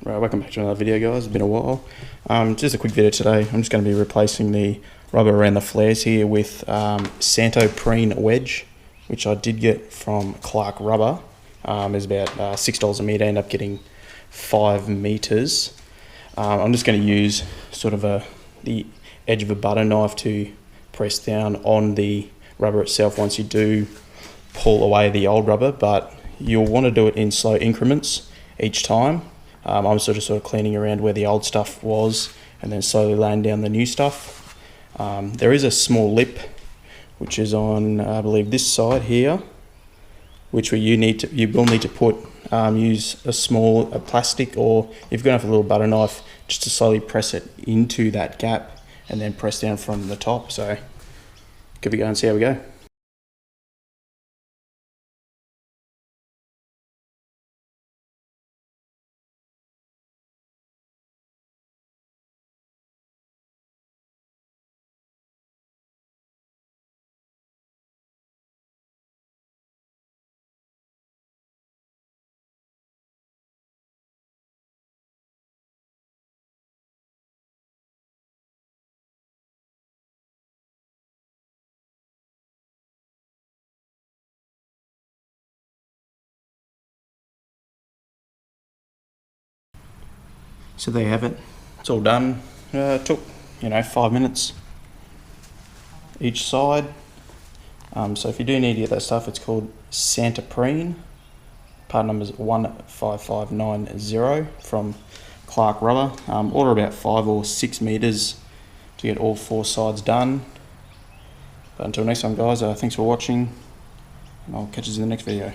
Right, welcome back to another video, guys. It's been a while. Just a quick video today. I'm just going to be replacing the rubber around the flares here with Santo Preen wedge, which I did get from Clark Rubber. It's about $6 a metre. I end up getting 5 metres. I'm just going to use sort of the edge of a butter knife to press down on the rubber itself once you do pull away the old rubber, but you'll want to do it in slow increments each time. I'm sort of cleaning around where the old stuff was and then slowly laying down the new stuff. There is a small lip which is on, I believe, this side here, which you will need to put use a plastic, or if you're going to have a little butter knife, just to slowly press it into that gap and then press down from the top. So give it a go and see how we go. So there you have it. It's all done. It took 5 minutes each side. So if you do need to get that stuff, it's called Santo Preen. Part number is 15590 from Clark Rubber. Order about 5 or 6 metres to get all 4 sides done. But until next time, guys, thanks for watching, and I'll catch you in the next video.